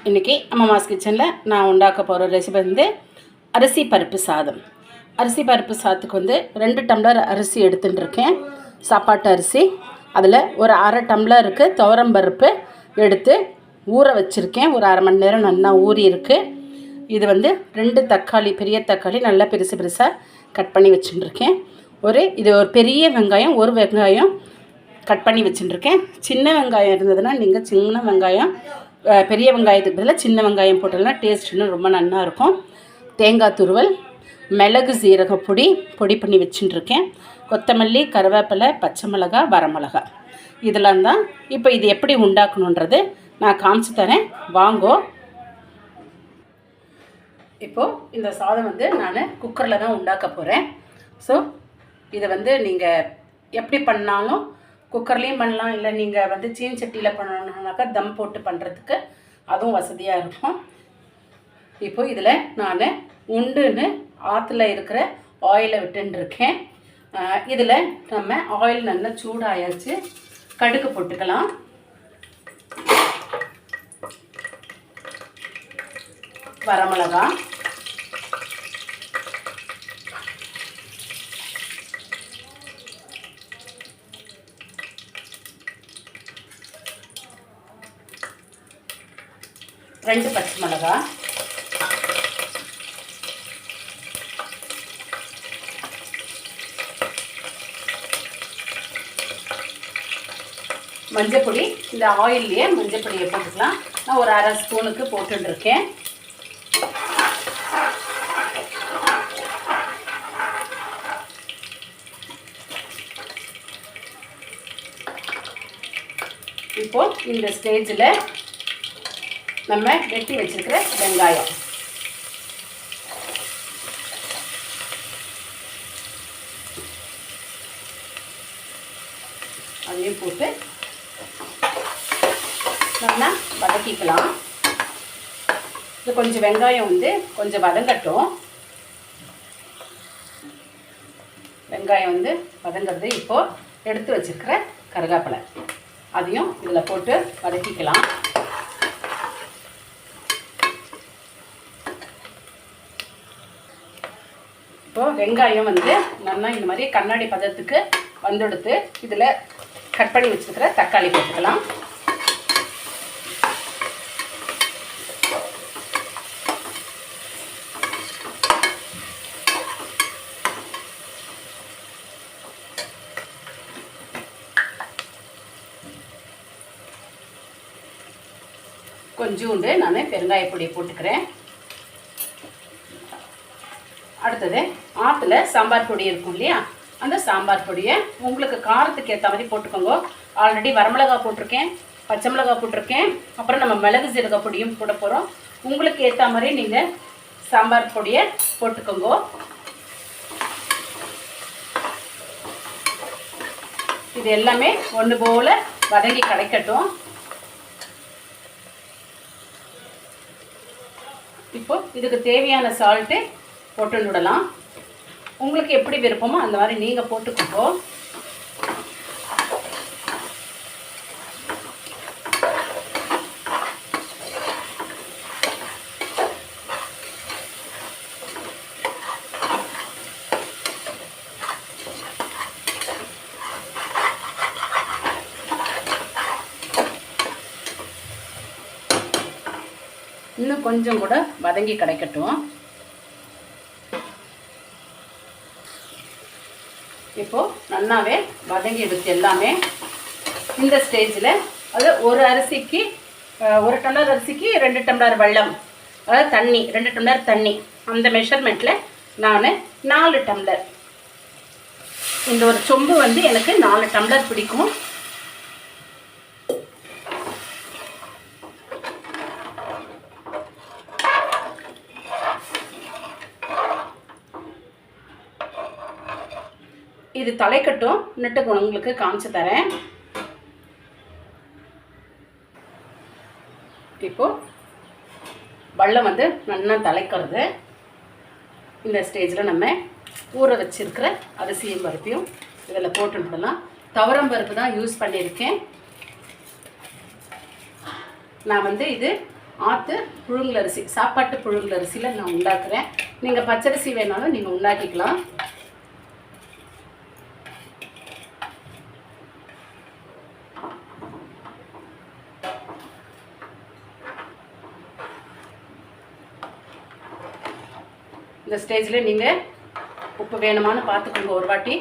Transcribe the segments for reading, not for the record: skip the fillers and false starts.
இன்றைக்கி அம்மாஸ் கிச்சனில் நான் உண்டாக்க போகிற ரெசிபி வந்து அரிசி பருப்பு சாதம். அரிசி பருப்பு சாதத்துக்கு வந்து 2 டம்ளர் அரிசி எடுத்துட்டுருக்கேன், சாப்பாட்டு அரிசி. அதில் ஒரு அரை டம்ளருக்கு துவரம்பருப்பு எடுத்து ஊற வச்சுருக்கேன். ஒரு அரை மணி நேரம் நல்லா ஊறி இருக்குது. இது வந்து 2 தக்காளி, பெரிய தக்காளி நல்லா பெருசு பெருசாக கட் பண்ணி வச்சுட்டுருக்கேன். இது ஒரு பெரிய வெங்காயம், ஒரு வெங்காயம் கட் பண்ணி வச்சுட்டுருக்கேன். சின்ன வெங்காயம் இருந்ததுன்னா நீங்கள் சின்ன வெங்காயம், பெரிய வெங்காயத்துக்கு பதிலாக சின்ன வெங்காயம் போட்டோம்னா டேஸ்ட் இன்னும் ரொம்ப நல்லாயிருக்கும். தேங்காய் துருவல், மிளகு சீரக பொடி பண்ணி வச்சுட்டுருக்கேன். கொத்தமல்லி, கருவேப்பிலை, பச்சை மிளகாய், வரமிளகாய் இதெல்லாம் தான். இப்போ இது எப்படி உண்டாக்கணுன்றது நான் காமிச்சு தரேன், வாங்கோ. இப்போது இந்த சாதம் வந்து நான் குக்கரில் தான் உண்டாக்க போகிறேன். ஸோ இதை வந்து நீங்கள் எப்படி பண்ணாலும் குக்கர்லேயும் பண்ணலாம், இல்லை நீங்கள் வந்து சீன் சட்டியில் பண்ணணுன்னாக்கா தம் போட்டு பண்ணுறதுக்கு அதுவும் வசதியாக இருக்கும். இப்போது இதில் நான் உண்டுன்னு ஆற்றுல இருக்கிற ஆயிலை விட்டுருக்கேன். இதில் நம்ம ஆயில் நல்லா சூடாயாச்சு. கடுகு போட்டுக்கலாம். வரமிளகாய், ரெண்டு பச்சை மிளகாய், மஞ்சள் பொடி. இந்த ஆயில்லையே மஞ்சள் பொடியை போட்டுக்கலாம். நான் ஒரு அரை ஸ்பூனுக்கு போட்டுருக்கேன். இப்போது இந்த ஸ்டேஜில் நம்ம வெட்டி வச்சிருக்கிற வெங்காயம், அதையும் போட்டு நல்லா வதக்கிக்கலாம். இது கொஞ்சம் வெங்காயம் வந்து கொஞ்சம் வதங்கட்டும். வெங்காயம் வந்து வதங்கிறது. இப்போது எடுத்து வச்சிருக்கிற கருவேப்பிலை அதையும் இதில் போட்டு வதக்கிக்கலாம். இப்போது வெங்காயம் வந்து நல்லா இந்த மாதிரி கண்ணாடி பதத்துக்கு வந்துடுத்து. இதில் கட் பண்ணி வச்சுருக்கிற தக்காளி போட்டுக்கலாம். கொஞ்சோண்டு நான் பெருங்காய பொடி போட்டுக்கிறேன். அடுத்தது ஆற்றுல சாம்பார் பொடி இருக்கும் இல்லையா, அந்த சாம்பார் பொடியை உங்களுக்கு காரத்துக்கு ஏற்ற மாதிரி போட்டுக்கோங்க. ஆல்ரெடி வரமிளகாய் போட்டிருக்கேன், பச்சை மிளகாய் போட்டிருக்கேன், அப்புறம் நம்ம மிளகு சீரக பொடியும் போட போகிறோம். உங்களுக்கு ஏற்ற மாதிரி நீங்கள் சாம்பார் பொடியை போட்டுக்கோங்க. இது எல்லாமே ஒன்று போல் வதங்கி கிடைக்கட்டும். இப்போ இதுக்கு தேவையான சால்ட்டு போட்டு விடலாம். உங்களுக்கு எப்படி விருப்பமோ அந்த மாதிரி நீங்கள் போட்டுக்கோ. இன்னும் கொஞ்சம் கூட வதங்கி கிடைக்கட்டும். இப்போது நல்லாவே வதங்கி எடுத்து எல்லாமே. இந்த ஸ்டேஜில் அது ஒரு அரிசிக்கு 1 டம்ளர் அரிசிக்கு 2 டம்ளர் வெல்லம், அதாவது தண்ணி, 2 டம்ளர் தண்ணி, அந்த மெஷர்மெண்ட்டில் நான் 4 டம்ளர். இந்த ஒரு சொம்பு வந்து எனக்கு 4 டம்ளர் பிடிக்கும். இது தலைக்கட்டும், நட்டு உங்களுக்கு காமிச்சு தரேன். இப்போது வெல்லம் வந்து நல்லா தலைக்கிறது. இந்த ஸ்டேஜில் நம்ம ஊற வச்சிருக்கிற அரிசியும் பருப்பையும் இதில் போட்டுடலாம். துவரம் பருப்பு தான் யூஸ் பண்ணியிருக்கேன். நான் வந்து இது ஆற்று புழுங்கலரிசி, சாப்பாட்டு புழுங்கலரிசியில் நான் உண்டாக்குறேன். நீங்கள் பச்சரிசி வேணாலும் நீங்கள் உண்டாக்கிக்கலாம். இந்த ஸ்டேஜில் நீங்கள் உப்பு வேணுமான்னு பார்த்துக்கோங்க ஒரு வாட்டி.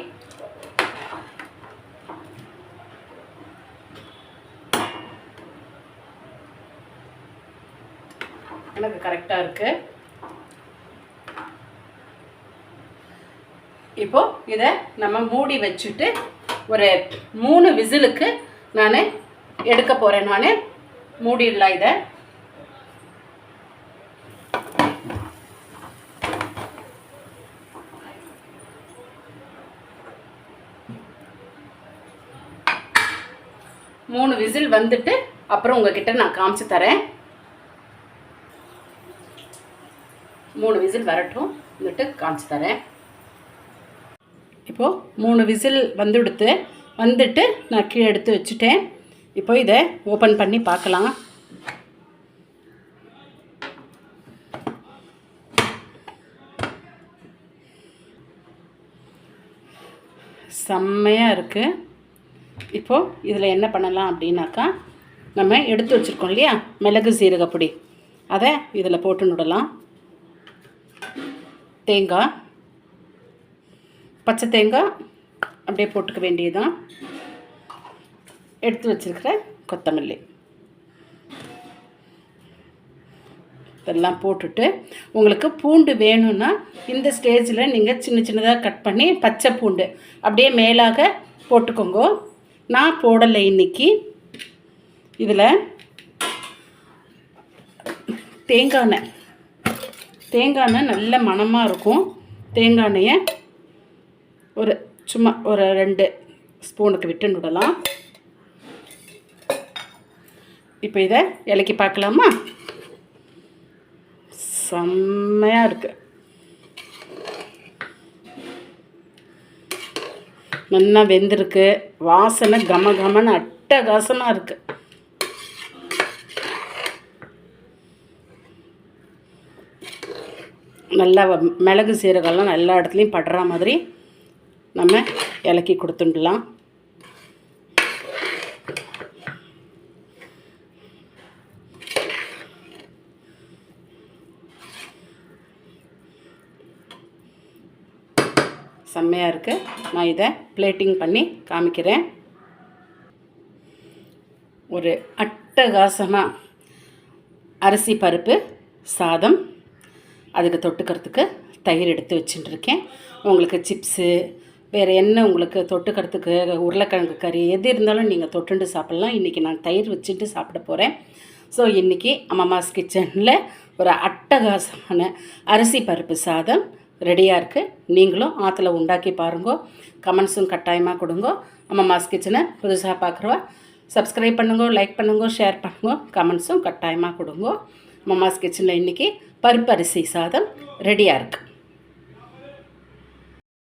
எனக்கு கரெக்டாக இருக்குது. இப்போ இதை நம்ம மூடி வச்சுட்டு ஒரு 3 விசிலுக்கு நான் எடுக்க போகிறேன். நான் மூடிடலாம் இதை. மூணு விசில் வந்துட்டு அப்புறம் உங்ககிட்ட நான் காமிச்சு தரேன். 3 விசில் வரட்டும், வந்துட்டு காமிச்சு தரேன். இப்போது 3 விசில் வந்துட்டு நான் கீழே எடுத்து வச்சுட்டேன். இப்போ இதை ஓப்பன் பண்ணி பார்க்கலாம். செம்மையாக இருக்குது. இப்போது இதில் என்ன பண்ணலாம் அப்படின்னாக்கா, நம்ம எடுத்து வச்சுருக்கோம் இல்லையா மிளகு சீரகப்பொடி, அதை இதில் போட்டு விடலாம். தேங்காய், பச்சை தேங்காய் அப்படியே போட்டுக்க வேண்டியதுதான். எடுத்து வச்சுருக்கிற கொத்தமல்லி இதெல்லாம் போட்டுட்டு, உங்களுக்கு பூண்டு வேணும்னா இந்த ஸ்டேஜில் நீங்கள் சின்ன சின்னதாக கட் பண்ணி பச்சை பூண்டு அப்படியே மேலாக போட்டுக்கோங்க. நான் போடலை இன்றைக்கி. இதில் தேங்காய் எண்ணெய் நல்ல மணமாக இருக்கும். தேங்காய் எண்ணெயை சும்மா ஒரு 2 ஸ்பூனுக்கு விட்டு விடலாம். இப்போ இதை இலக்கி பார்க்கலாமா? செம்மையாக இருக்குது. நல்லா வெந்திருக்கு. வாசனை கம கமன்னு அட்டகாசமாக இருக்குது. நல்லா மிளகு சீரகம்லாம் எல்லா இடத்துலையும் படுற மாதிரி நம்ம இலக்கி கொடுத்துடலாம். செம்மையாக இருக்குது. நான் இதை பிளேட்டிங் பண்ணி காமிக்கிறேன். ஒரு அட்டகாசமாக அரிசி பருப்பு சாதம், அதுக்கு தொட்டுக்கிறதுக்கு தயிர் எடுத்து வச்சுட்டுருக்கேன். உங்களுக்கு சிப்ஸு வேறு என்ன உங்களுக்கு தொட்டுக்கிறதுக்கு உருளைக்கிழங்கு கறி எது இருந்தாலும் நீங்கள் தொட்டுண்டு சாப்பிட்லாம். இன்றைக்கி நான் தயிர் வச்சுட்டு சாப்பிட போகிறேன். ஸோ இன்றைக்கி அம்மாஸ் கிச்சனில் ஒரு அட்டகாசமான அரிசி பருப்பு சாதம் ரெடியாக இருக்குது. நீங்களும் ஆற்றுல உண்டாக்கி பாருங்கோ. கமெண்ட்ஸும் கட்டாயமாக கொடுங்க. அம்மாஸ் கிச்சனை புதுசாக பார்க்குறவா சப்ஸ்கிரைப் பண்ணுங்க, லைக் பண்ணுங்க, ஷேர் பண்ணுங்க, கமெண்ட்ஸும் கட்டாயமாக கொடுங்க. அம்மாஸ் கிச்சனில் இன்றைக்கி பருப்பு அரிசி சாதம் ரெடியாக இருக்குது.